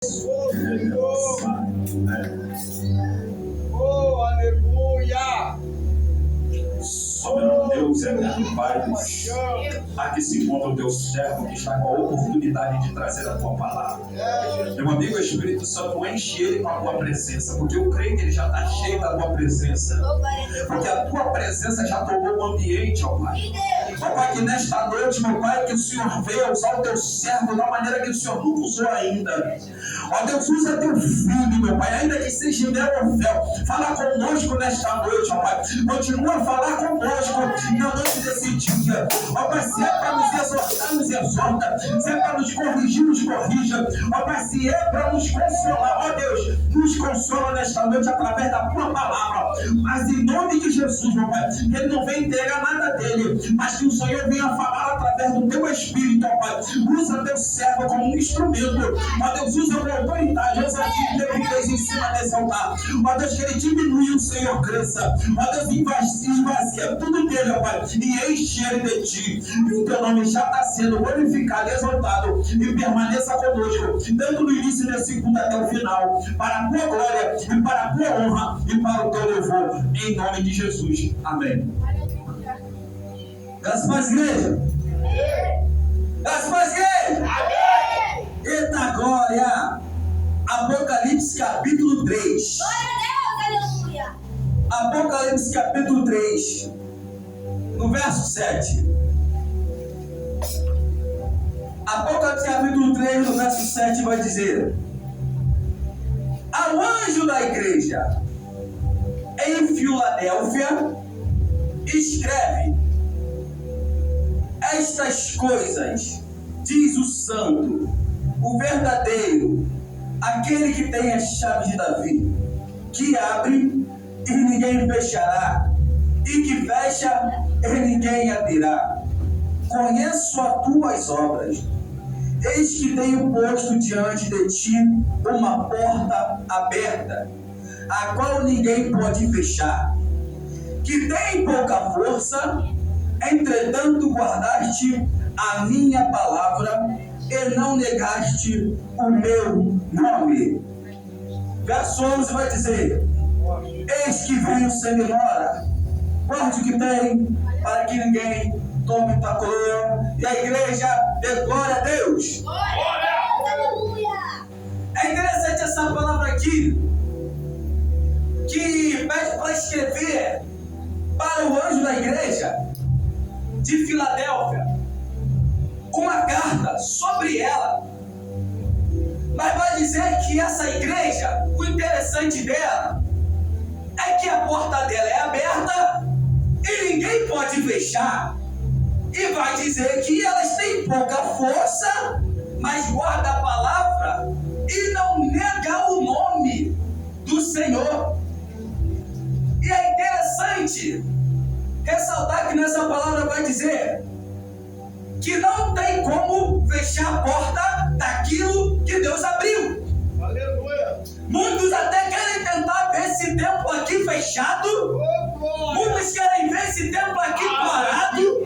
Oh, aleluia! Soberano Deus, eterno Pai, aqui se encontra o teu servo que está com a oportunidade de trazer a tua palavra. Meu amigo Espírito Santo, enche ele com a tua presença, porque eu creio que ele já está cheio da tua presença, porque a tua presença já tomou o ambiente, ó Pai. Ó Pai, que nesta noite, meu Pai, que o Senhor venha usar o teu servo da maneira que o Senhor nunca usou ainda. Ó Deus, usa teu filho, meu Pai, ainda que seja mel ou fel. Fala conosco nesta noite, ó Pai. Continua a falar conosco na noite desse dia. Ó Pai, se é para nos exortar, nos exorta. Se é para nos corrigir, nos corrija. Ó Pai, se é para nos consolar, ó Deus, nos consola nesta noite através da tua palavra. Mas em nome de Jesus, meu Pai, que ele não venha entregar nada dele, mas que o Senhor venha falar através do teu Espírito, ó Pai. Usa teu servo como um instrumento. Ó Deus, usa com autoridade, ousadia e debilidez em cima desse altar. Ó Deus, que ele diminui, o Senhor cresça. Ó Deus, esvazia tudo dele, ó Pai, e enche ele de ti. E o teu nome já está sendo glorificado, exaltado, e permaneça conosco, tanto no início desse culto até o final, para a tua glória, e para a tua honra, e para o teu louvor, em nome de Jesus. Amém. Graças a igreja. Graças a igreja. Eita glória. Apocalipse capítulo 3. Glória a Deus, aleluia. Apocalipse capítulo 3, no verso 7. Apocalipse capítulo 3, no verso 7 vai dizer: ao anjo da igreja em Filadélfia escreve: estas coisas diz o santo, o verdadeiro, aquele que tem as chaves de Davi, que abre e ninguém fechará, e que fecha e ninguém abrirá. Conheço as tuas obras. Eis que tenho posto diante de ti uma porta aberta, a qual ninguém pode fechar. Que tem pouca força, entretanto guardaste a minha palavra e não negaste o meu nome. Verso 11 vai dizer: eis que venho sem demora, guarde o que tem, para que ninguém tome tua coroa. E a igreja dê glória a Deus. Glória a Deus, aleluia. É interessante essa palavra aqui, que pede para escrever para o anjo da igreja de Filadélfia uma carta sobre ela. Mas vai dizer que essa igreja, o interessante dela é que a porta dela é aberta e ninguém pode fechar. E vai dizer que elas têm pouca força, mas guarda a palavra e não nega o nome do Senhor. E é interessante ressaltar que nessa palavra vai dizer que não tem como fechar a porta daquilo que Deus abriu. Aleluia! Muitos até querem tentar ver esse templo aqui fechado. Muitos querem ver esse templo aqui parado.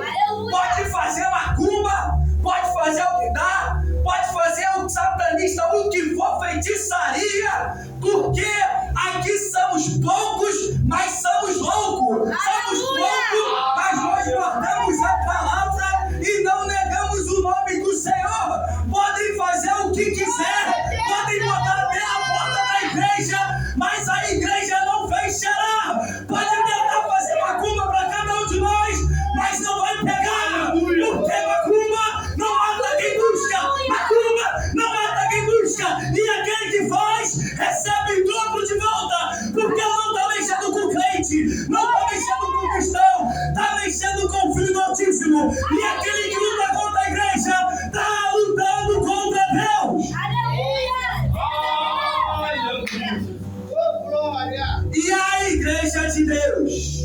Pode fazer macumba, pode fazer o que dá, pode fazer o satanista, o que for, feitiçaria, porque aqui somos poucos, mas somos loucos. Somos poucos, mas nós guardamos a palavra e não negamos o nome do Senhor. Podem fazer o que quiser, podem botar até a porta da igreja, mas a igreja não fechará. Pode tentar fazer macumba para cada um de nós, mas não vai pegar, porque macumba não mata quem busca, macumba não mata quem busca, e aquele que faz recebe em dobro de volta, porque não está mexendo com crente, não está mexendo com cristão, está mexendo com o Filho do Altíssimo, e aquele que luta contra a igreja está lutando contra Deus. Oh, glória! E a igreja de Deus,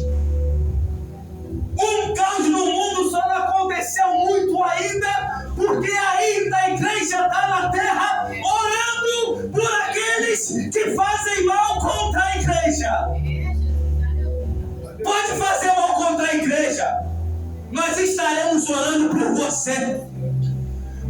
um caos no mundo só não aconteceu muito ainda, porque ainda a igreja está na terra orando por aqueles que fazem mal contra a igreja. Pode fazer mal contra a igreja, nós estaremos orando por você.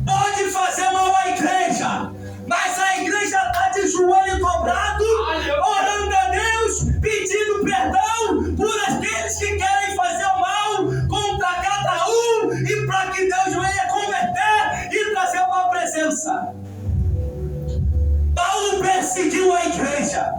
Pode fazer mal à igreja, Mas a igreja está de joelho dobrado, orando a Deus, pedindo perdão por aqueles que querem fazer o mal contra cada um, e para que Deus venha converter e trazer uma presença. Paulo perseguiu a igreja,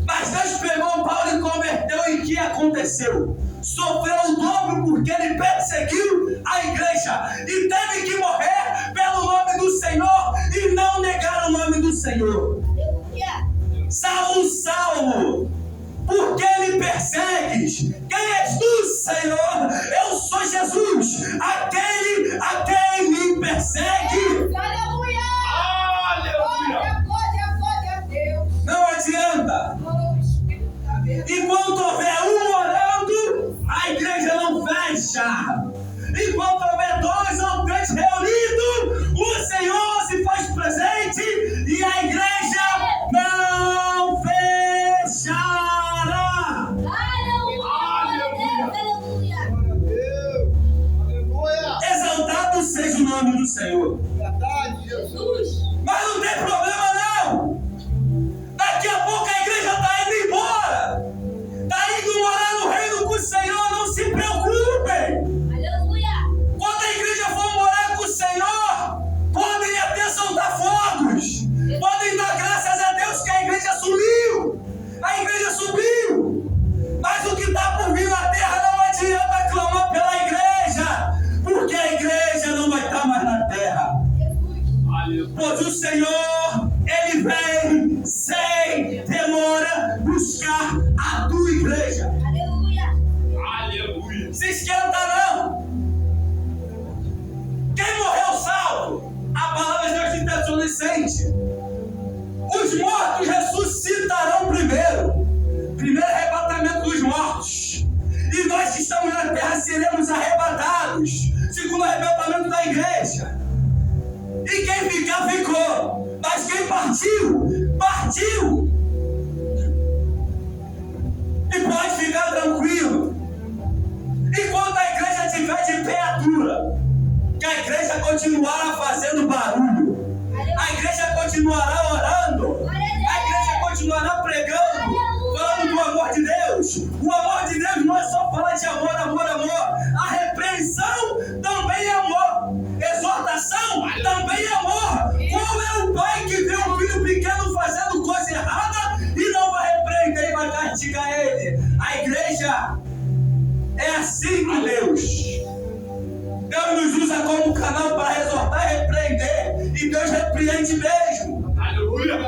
mas Deus pegou Paulo e converteu, e o que aconteceu? Sofreu o dobro porque ele perseguiu a igreja e teve que morrer pelo nome do Senhor e não negar o nome do Senhor. Saulo, Saulo, por que me persegues? Quem és tu, Senhor? Eu sou Jesus, aquele a quem me persegue. Aleluia! Aleluia! Glória a Deus! Não adianta. Enquanto houver um orando, a igreja não fecha. Enquanto houver 2 ou 3 reunidos, o Senhor se faz presente e a igreja não fechará. Aleluia! Aleluia! Exaltado seja o nome do Senhor. Verdade, Jesus! Mas não tem problema não. Daqui a pouco a igreja está indo embora. Está indo morar no reino com o Senhor. Não se preocupem. Aleluia! Quando a igreja for morar com o Senhor, podem até soltar fogos. Podem dar graças a Deus que a igreja sumiu. A igreja subiu. Mas o que está por vir na terra não adianta clamar pela igreja, porque a igreja não vai estar mais na terra. Pois o Senhor, Ele vem sem demora buscar a tua igreja. Aleluia! Aleluia! Se esquenta não. Quem morreu salvo? A palavra de Deus em Tessalonicenses. Os mortos ressuscitarão primeiro. Primeiro arrebatamento dos mortos. E nós que estamos na terra seremos arrebatados. Segundo arrebatamento da igreja. E quem ficar, ficou. Mas quem partiu, partiu. E pode ficar tranquilo. Enquanto a igreja estiver de pé altura, que a igreja continuará fazendo barulho. A igreja continuará orando. A igreja continuará pregando, falando do amor de Deus. O amor de Deus não é só falar de amor, amor, amor. A repreensão também é amor. Exortação também é amor. Qual é o pai que vê um filho pequeno fazendo coisa errada e não vai repreender e vai castigar ele? A igreja é assim com Deus. Deus nos usa como canal para exortar e repreender. E Deus repreende mesmo. Aleluia!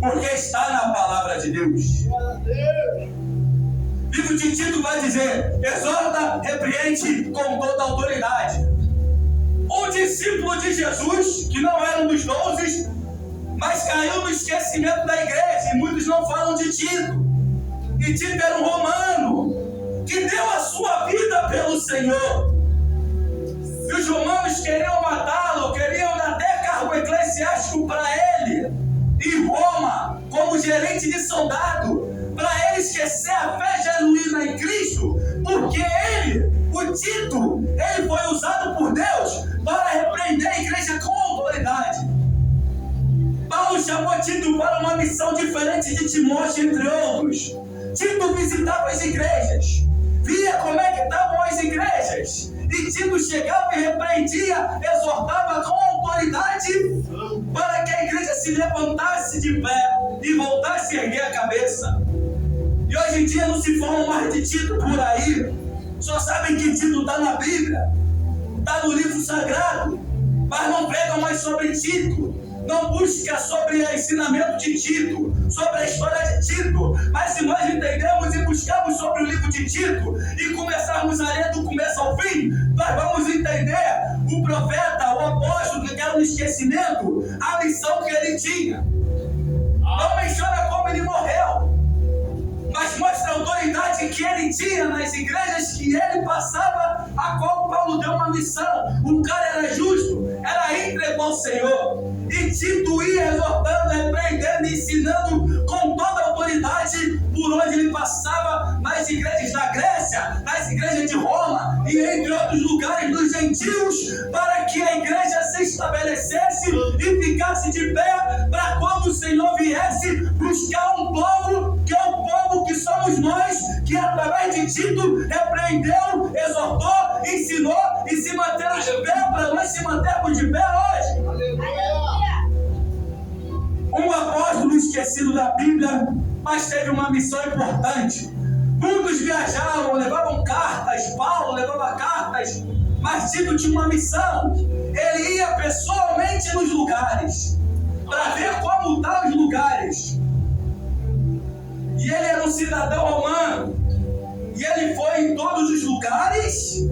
Porque está na palavra de Deus. O livro de Tito vai dizer: exorta, repreende com toda a autoridade. Um discípulo de Jesus, que não era um dos 12, mas caiu no esquecimento da igreja, e muitos não falam de Tito. E Tito era um romano, que deu a sua vida pelo Senhor. E os romanos queriam matá-lo, queriam dar até cargo eclesiástico para ele, em Roma, como gerente de soldado, para ele esquecer a fé genuína em Cristo, porque ele, o Tito, ele foi usado por Deus para repreender a igreja com autoridade. Paulo chamou Tito para uma missão diferente de Timóteo, entre outros. Tito visitava as igrejas, via como é que estavam as igrejas, e Tito chegava e repreendia, exortava com autoridade para que a igreja se levantasse de pé e voltasse a erguer a cabeça. E hoje em dia não se falam mais de Tito por aí. Só sabem que Tito está na Bíblia, está no livro sagrado, mas não pregam mais sobre Tito. Não busca sobre o ensinamento de Tito, sobre a história de Tito. Mas se nós entendemos e buscarmos sobre o livro de Tito e começarmos a ler do começo ao fim, nós vamos entender o profeta, o apóstolo que caiu no esquecimento, a missão que ele tinha. Não menciona como ele morreu, mas mostra a autoridade que ele tinha nas igrejas que ele passava, a qual Paulo deu uma missão. O cara era justo, era íntegro ao Senhor. E Tito ia exortando, repreendendo, ensinando com toda a autoridade por onde ele passava, nas igrejas da Grécia, nas igrejas de Roma e entre outros lugares dos gentios, para que a igreja se estabelecesse e ficasse ficasse de pé para quando o Senhor viesse buscar um povo, que é o povo que somos nós, que através de Tito repreendeu, exortou, ensinou e se manter de pé para nós se mantermos de pé hoje. Aleluia. Um apóstolo esquecido da Bíblia, mas teve uma missão importante. Muitos viajavam, levavam cartas, Paulo levava cartas, mas Tito tinha uma missão. Ele ia pessoalmente nos lugares, para ver como estão os lugares. E ele era um cidadão romano, e ele foi em todos os lugares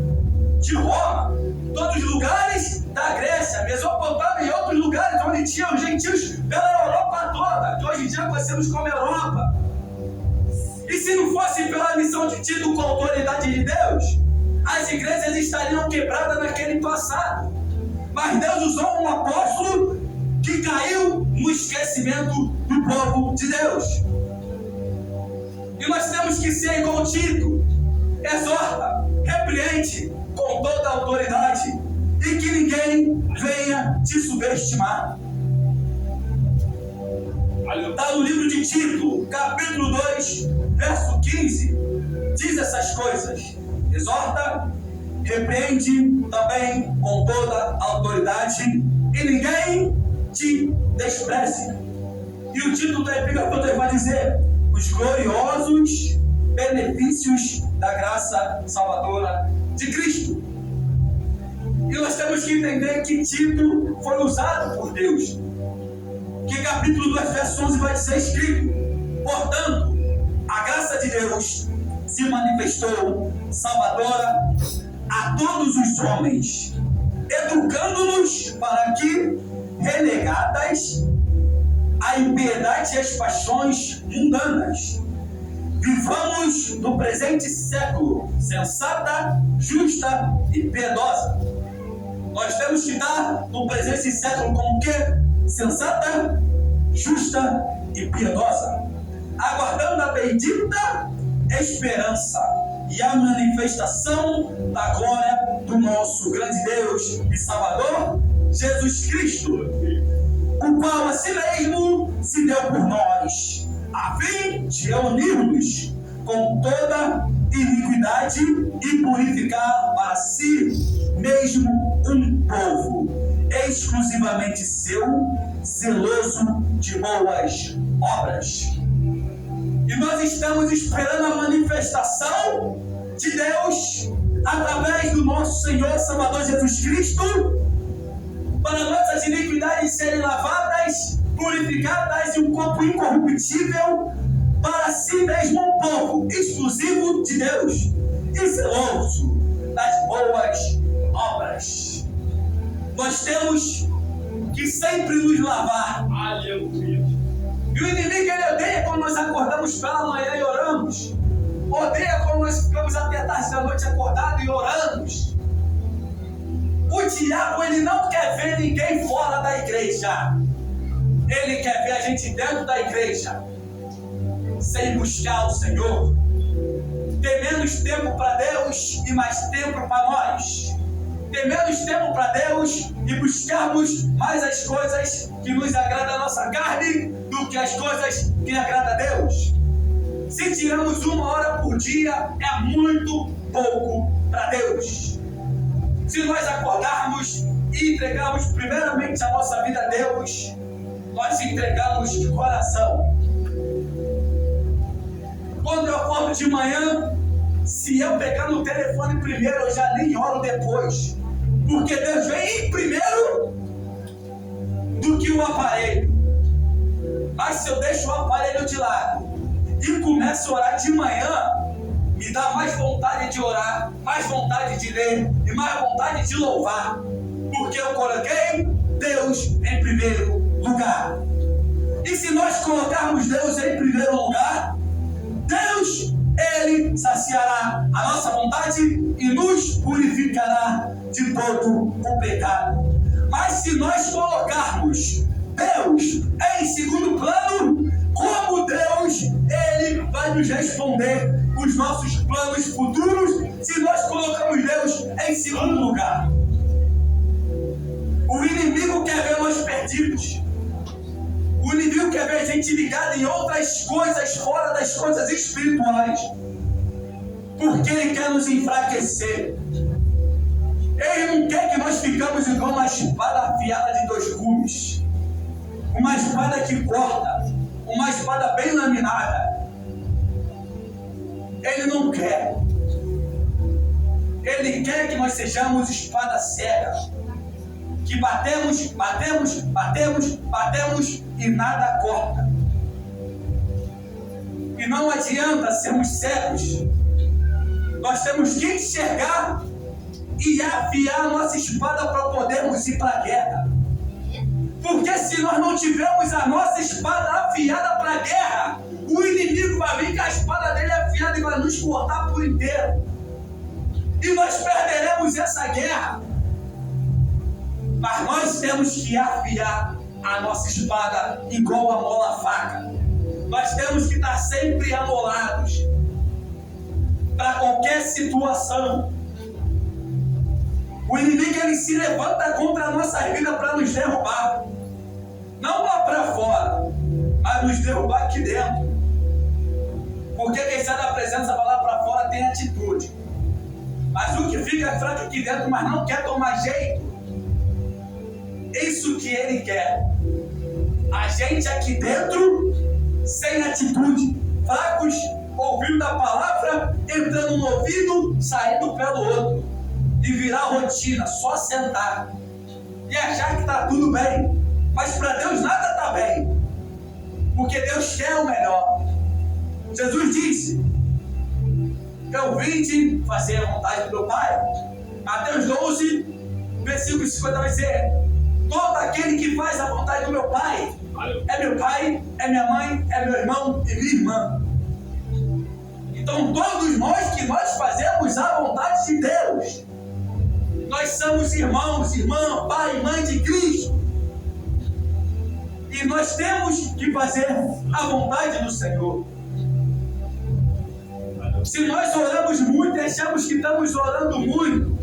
de Roma, todos os lugares da Grécia, Mesopotâmia e outros lugares onde tinham gentios pela Europa toda, que hoje em dia conhecemos como Europa. E se não fosse pela missão de Tito com a autoridade de Deus, as igrejas estariam quebradas naquele passado. Mas Deus usou um apóstolo que caiu no esquecimento do povo de Deus. E nós temos que ser igual Tito. Exorta, repreende com toda a autoridade e que ninguém venha te subestimar. Está no livro de Tito, capítulo 2, verso 15, diz essas coisas. Exorta, repreende também com toda a autoridade e ninguém te despreze. E o título da epígrafe vai dizer: os gloriosos benefícios da graça salvadora de Cristo. E nós temos que entender que Tito foi usado por Deus. Que capítulo 2, verso 11 vai dizer escrito: portanto, a graça de Deus se manifestou salvadora a todos os homens, educando-nos para que, renegadas a impiedade e as paixões mundanas, vivamos no presente século sensata, justa e piedosa. Nós temos que estar no presente século como o quê? Sensata, justa e piedosa, aguardando a bendita esperança e a manifestação da glória do nosso grande Deus e Salvador, Jesus Cristo, o qual a si mesmo se deu por nós, a fim de reunir-nos com toda iniquidade e purificar para si mesmo um povo exclusivamente seu, zeloso de boas obras. E nós estamos esperando a manifestação de Deus através do nosso Senhor e Salvador Jesus Cristo, para nossas iniquidades serem lavadas, purificadas e um corpo incorruptível para si mesmo um povo exclusivo de Deus e zeloso das boas obras. Nós temos que sempre nos lavar. Aleluia. E o inimigo, ele odeia quando nós acordamos pela manhã e oramos. Odeia quando nós ficamos até tarde da noite acordados e oramos. O diabo, ele não quer ver ninguém fora da igreja. Ele quer ver a gente dentro da igreja, sem buscar o Senhor. Ter menos tempo para Deus e mais tempo para nós. Ter menos tempo para Deus e buscarmos mais as coisas que nos agradam a nossa carne do que as coisas que agradam a Deus. Se tiramos 1 hora por dia, é muito pouco para Deus. Se nós acordarmos e entregarmos primeiramente a nossa vida a Deus, nós entregamos de coração. Quando eu acordo de manhã, se eu pegar no telefone primeiro, eu já nem oro depois. Porque Deus vem primeiro do que o aparelho. Mas se eu deixo o aparelho de lado e começo a orar de manhã, me dá mais vontade de orar, mais vontade de ler e mais vontade de louvar. Porque eu coloquei Deus em primeiro lugar. E se nós colocarmos Deus em primeiro lugar, Deus, Ele saciará a nossa vontade e nos purificará de todo o pecado. Mas se nós colocarmos Deus em segundo plano, como Deus, Ele vai nos responder os nossos planos futuros se nós colocamos Deus em segundo lugar. O O inimigo quer ver nós perdidos. O inimigo quer ver a gente ligado em outras coisas fora das coisas espirituais. Porque ele quer nos enfraquecer. Ele não quer que nós ficamos igual uma espada afiada de 2 gumes. Uma espada que corta. Uma espada bem laminada. Ele não quer. Ele quer que nós sejamos espada cega. Que batemos e nada corta. E não adianta sermos cegos. Nós temos que enxergar e afiar a nossa espada para podermos ir para a guerra. Porque se nós não tivermos a nossa espada afiada para a guerra, o inimigo vai vir com a espada dele afiada e vai nos cortar por inteiro. E nós perderemos essa guerra. Mas nós temos que afiar a nossa espada igual a mola à faca. Nós temos que estar sempre amolados para qualquer situação. O inimigo ele se levanta contra a nossa vida para nos derrubar. Não lá para fora, mas nos derrubar aqui dentro. Porque quem sai da presença vai lá para fora tem atitude. Mas o que fica fraco aqui dentro, mas não quer tomar jeito, isso que ele quer. A gente aqui dentro, sem atitude, fracos, ouvindo a palavra, entrando no ouvido, saindo pelo outro. E virar rotina, só sentar. E achar que está tudo bem. Mas para Deus nada está bem. Porque Deus quer o melhor. Jesus disse: eu vim te fazer a vontade do meu Pai. Mateus 12, versículo 50 vai ser: todo aquele que faz a vontade do meu Pai é meu pai, é minha mãe, é meu irmão e minha irmã. Então todos nós que nós fazemos a vontade de Deus, nós somos irmãos, irmã, pai e mãe de Cristo. E nós temos que fazer a vontade do Senhor. Se nós oramos muito e achamos que estamos orando muito,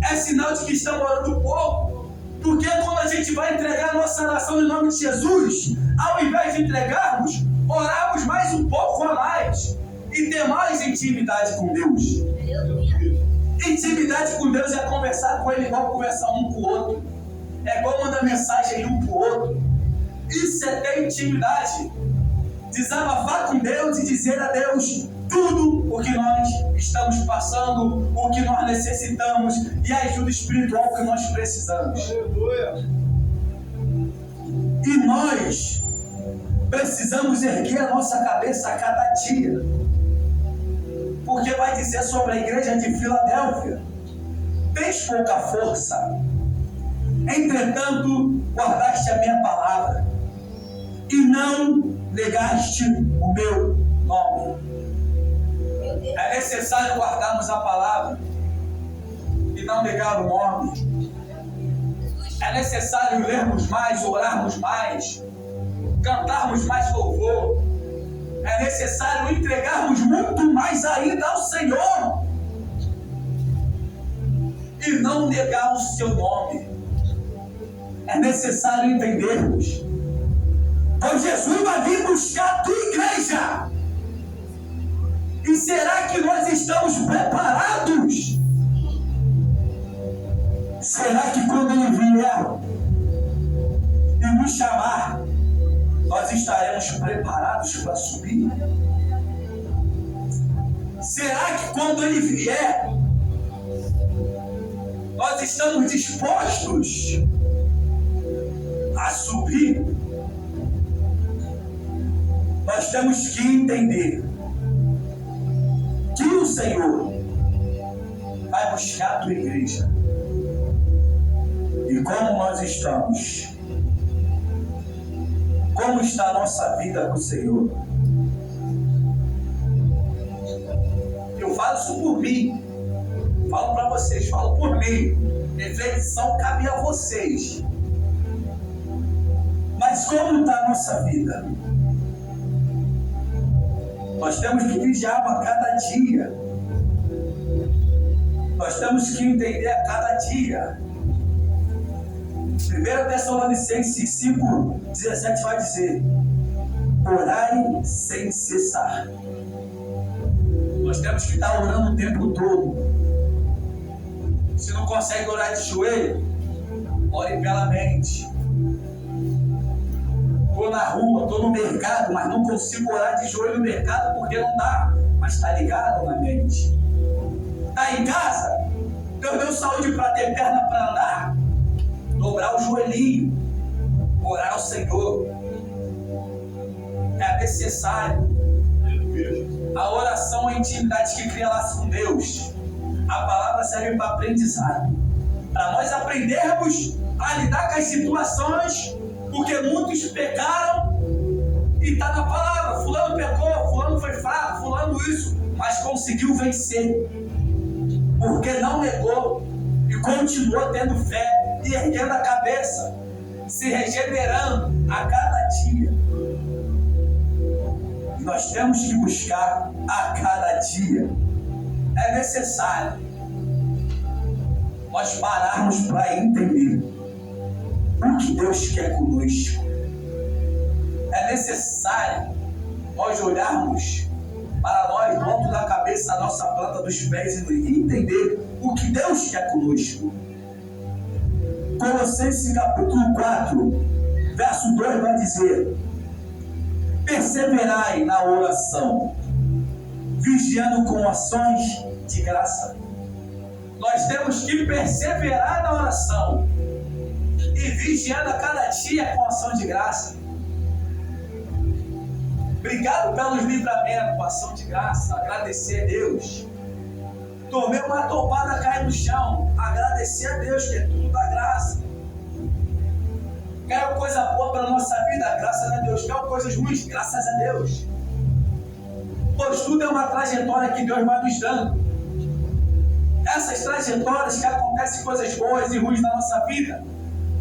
é sinal de que estamos orando pouco. Porque quando a gente vai entregar a nossa nação em nome de Jesus, ao invés de entregarmos, oramos mais um pouco a mais. E ter mais intimidade com Deus. Intimidade com Deus é conversar com Ele igual conversar um com o outro. É igual mandar mensagem um para o outro. Isso é ter intimidade. Desabafar com Deus e dizer a Deus tudo o que nós estamos passando, o que nós necessitamos e a ajuda espiritual que nós precisamos. Aleluia. E nós precisamos erguer a nossa cabeça a cada dia. Porque vai dizer sobre a igreja de Filadélfia: tens pouca força, entretanto guardaste a minha palavra e não negaste o meu nome. É necessário guardarmos a palavra e não negar o nome. É necessário lermos mais, orarmos mais, cantarmos mais louvor. É necessário entregarmos muito mais ainda ao Senhor e não negar o seu nome. É necessário entendermos: pois Jesus vai vir buscar a tua igreja. E será que nós estamos preparados? Será que quando Ele vier e nos chamar, nós estaremos preparados para subir? Será que quando Ele vier, nós estamos dispostos a subir? Nós temos que entender que o Senhor vai buscar a tua igreja. E como nós estamos? Como está a nossa vida com o Senhor? Eu falo isso por mim. Falo para vocês, falo por mim. Reflexão cabe a vocês. Mas como está a nossa vida? Nós temos que vigiar a cada dia. Nós temos que entender a cada dia 1 Tessalonicenses 5:17 vai dizer: orai sem cessar. Nós temos que estar orando o tempo todo. Se não consegue orar de joelho, ore pela mente. Estou na rua, estou no mercado, mas não consigo orar de joelho no mercado porque não dá. Mas está ligado na mente. Está em casa, Deus deu saúde para ter perna para andar. Dobrar o joelhinho, orar ao Senhor. É necessário. A oração é a intimidade que cria laço com Deus. A palavra serve para aprendizado. Para nós aprendermos a lidar com as situações, porque muitos pecaram e está na palavra. Fulano pecou, fulano foi fraco, fulano isso, mas conseguiu vencer. Porque não negou e continuou tendo fé e erguendo a cabeça, se regenerando a cada dia. E nós temos que buscar a cada dia. É necessário nós pararmos para entender o que Deus quer conosco. É necessário nós olharmos para nós, do alto da cabeça, a nossa planta dos pés, e entender o que Deus quer conosco. Colossenses capítulo 4, verso 2 vai dizer: perseverai na oração, vigiando com ações de graça. Nós temos que perseverar na oração e vigiando a cada dia com ação de graça. Obrigado pelos livramentos, com ação de graça, agradecer a Deus. Tomei uma topada, cair no chão, agradecer a Deus, que é tudo da graça. Quer coisa boa para a nossa vida? Graças a Deus. Quer coisas ruins? Graças a Deus. Pois tudo é uma trajetória que Deus vai nos dando. Essas trajetórias que acontecem coisas boas e ruins na nossa vida,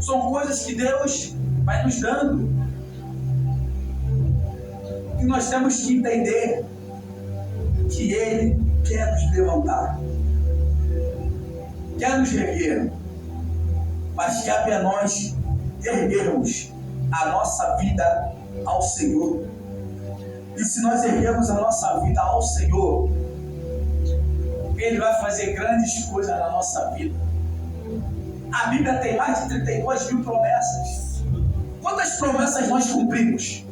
são coisas que Deus vai nos dando. E nós temos que entender que Ele quer nos levantar, quer nos erguer, mas cabe a nós erguermos a nossa vida ao Senhor. E se nós erguermos a nossa vida ao Senhor, Ele vai fazer grandes coisas na nossa vida. A Bíblia tem mais de 32 mil promessas. Quantas promessas nós cumprimos?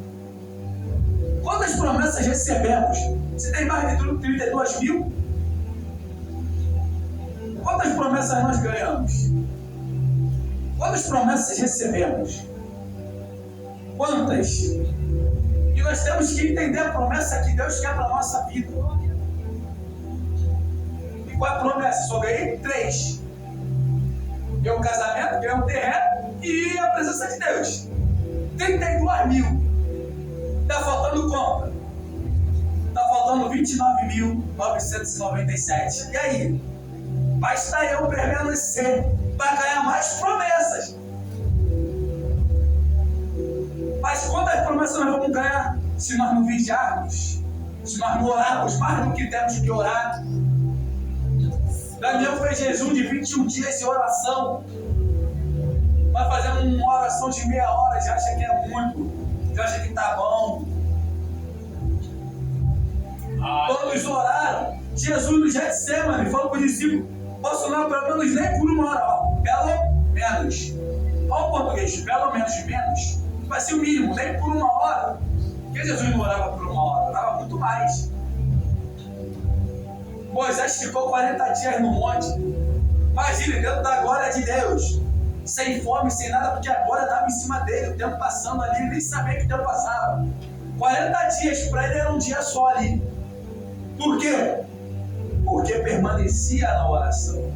Quantas promessas recebemos? Se tem mais de 32 mil, quantas promessas nós ganhamos? Quantas promessas recebemos? Quantas? E nós temos que entender a promessa que Deus quer para a nossa vida. E qual é a promessa? Só ganhei 3. Ganhei um casamento, ganhei um terreno e a presença de Deus. 32 mil. Está faltando quanto? Está faltando 29.997. E aí? Basta eu permanecer para ganhar mais promessas. Mas quantas promessas nós vamos ganhar se nós não vigiarmos? Se nós não orarmos mais do que temos que orar? Daniel fez jejum de 21 dias de oração. Vai fazer uma oração de meia hora, já acha que é muito, já acha que está bom. Todos oraram. Jesus no Getsemane falou para os discípulos: posso orar pelo menos nem por uma hora, ó. Pelo menos. Olha o português, pelo menos menos. Vai ser o mínimo, nem por uma hora. Porque Jesus não orava por uma hora, orava muito mais. Moisés ficou 40 dias no monte. Imagina, dentro da glória de Deus, sem fome, sem nada, porque a glória estava em cima dele, o tempo passando ali, ele nem sabia que o tempo passava. 40 dias para ele era um dia só ali. Por quê? Porque permanecia na oração.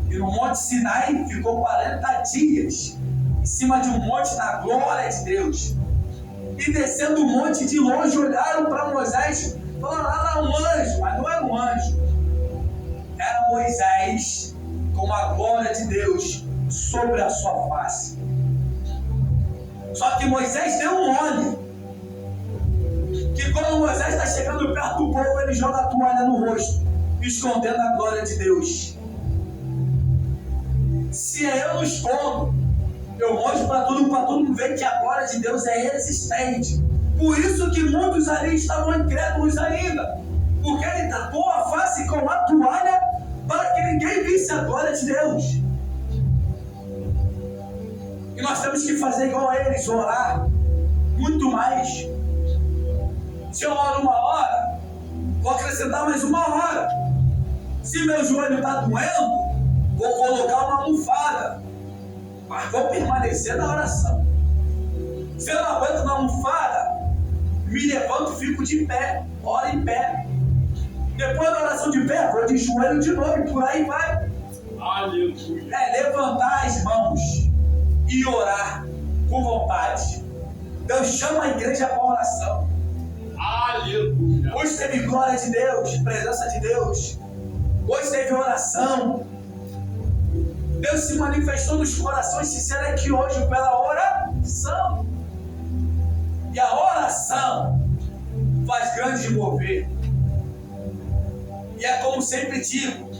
E no Monte Sinai ficou 40 dias em cima de um monte na glória de Deus. E descendo o monte de longe, olharam para Moisés, falaram: lá um anjo, mas não era um anjo. Era Moisés com a glória de Deus sobre a sua face. Só que Moisés deu um mole. Que quando Moisés está chegando perto do povo, ele joga a toalha no rosto, escondendo a glória de Deus. Se eu não escondo, eu mostro para todo mundo ver que a glória de Deus é existente. Por isso que muitos ali estavam incrédulos ainda, porque ele tapou a face com a toalha para que ninguém visse a glória de Deus. E nós temos que fazer igual a eles, orar muito mais. Se eu oro 1 hora, vou acrescentar mais 1 hora. Se meu joelho está doendo, vou colocar uma almofada, mas vou permanecer na oração. Se eu não aguento na almofada, me levanto e fico de pé, oro em pé. Depois da oração de pé, vou de joelho de novo e por aí vai. Aleluia. É levantar as mãos e orar com vontade. Deus chama a igreja para oração. Aleluia. Hoje teve glória de Deus, presença de Deus. Hoje teve oração. Deus se manifestou nos corações sinceros aqui hoje pela oração. E a oração faz grande mover. E é como sempre digo,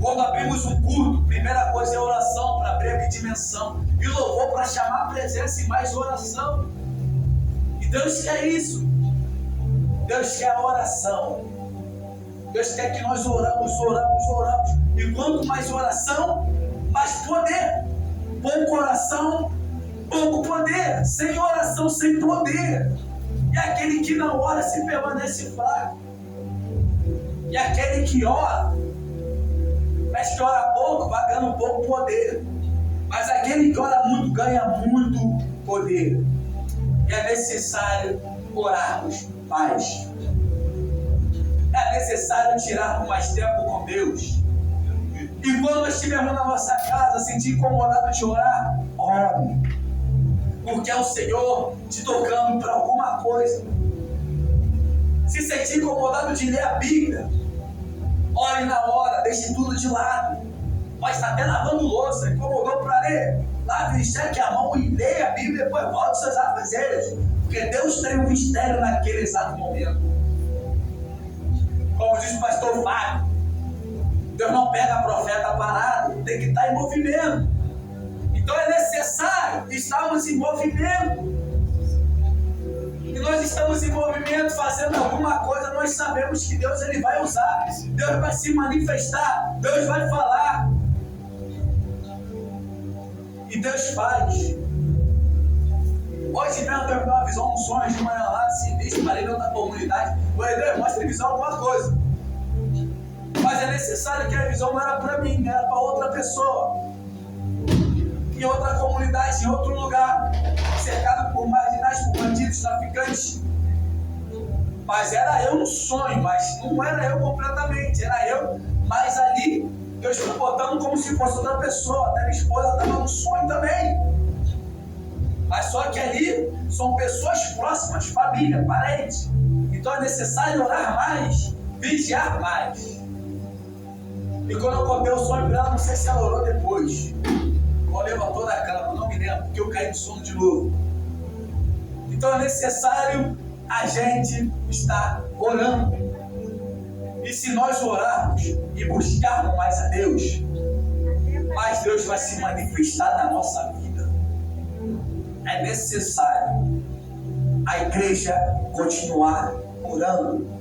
quando abrimos um culto, primeira coisa é oração para abrir a dimensão. E louvor para chamar a presença e mais oração. E Deus quer isso. Deus quer a oração. Deus quer que nós oramos. E quanto mais oração, mais poder. Pouco oração, pouco poder. Sem oração, sem poder. E aquele que não ora se permanece fraco. E aquele que ora, mas que ora pouco, vai ganhando pouco poder. Mas aquele que ora muito, ganha muito poder. E é necessário orarmos mais. É necessário tirarmos mais tempo com Deus. E quando nós estivermos na nossa casa, sentir incomodado de orar, ore. Porque é o Senhor te tocando para alguma coisa. Se sentir incomodado de ler a Bíblia, ore na hora, deixe tudo de lado. Pode estar até lavando louça, incomodou para ler. Lave e cheque a mão e leia a Bíblia e depois volte aos seus afazeres. Porque Deus tem um mistério naquele exato momento. Como diz o pastor Fábio, Deus não pega profeta parado, tem que estar em movimento. Então é necessário estarmos em movimento. E nós estamos em movimento, fazendo alguma coisa, nós sabemos que Deus ele vai usar, Deus vai se manifestar, Deus vai falar. E Deus faz. Hoje mesmo eu tenho uma visão, um sonho de manhã lá, se falei na comunidade, o Deus mostra visão alguma coisa. Mas é necessário que a visão não era para mim, era para outra pessoa. Em outra comunidade, em outro lugar, cercado por marginais, por bandidos, traficantes. Mas era eu no sonho, mas não era eu completamente, era eu, mas ali Deus está botando como se fosse outra pessoa. Até minha esposa estava no sonho também. Mas só que ali são pessoas próximas, família, parentes. Então é necessário orar mais, vigiar mais. E quando eu contei o sonho para ela, não sei se ela orou depois. Quando levantou da cama, não me lembro, porque eu caí no sono de novo. Então é necessário a gente estar orando. E se nós orarmos e buscarmos mais a Deus, mais Deus vai se manifestar na nossa vida. É necessário a igreja continuar orando.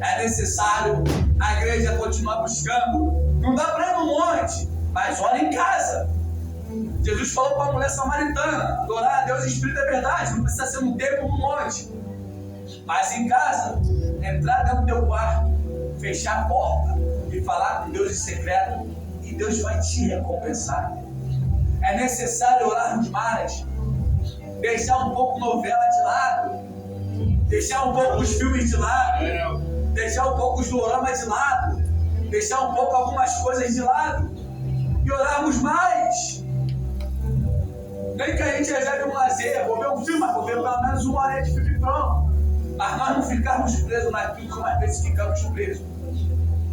É necessário a igreja continuar buscando. Não dá para ir no monte, mas ora em casa. Jesus falou para a mulher samaritana, adorar a Deus em espírito é verdade, não precisa ser no templo ou no monte. Mas em casa, entrar dentro do teu quarto, fechar a porta e falar com Deus em secreto, e Deus vai te recompensar. É necessário orarmos mais, deixar um pouco novela de lado, deixar um pouco os filmes de lado, deixar um pouco os doramas de lado, deixar um pouco algumas coisas de lado e orarmos mais. Nem que a gente reserve um lazer, vou ver um filme, mas vou ver pelo menos 1 hora de filme pronto. Mas nós não ficarmos presos naquilo que às vezes ficamos presos.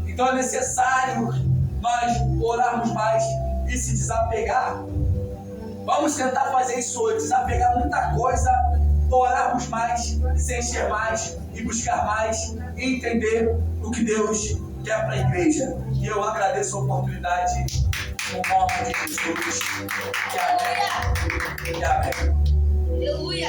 Então é necessário nós orarmos mais e se desapegar. Vamos tentar fazer isso hoje, desapegar muita coisa, orarmos mais, se encher mais e buscar mais e entender o que Deus quer para a igreja. E eu agradeço a oportunidade. No nome de Jesus. E amém. E amém. Aleluia.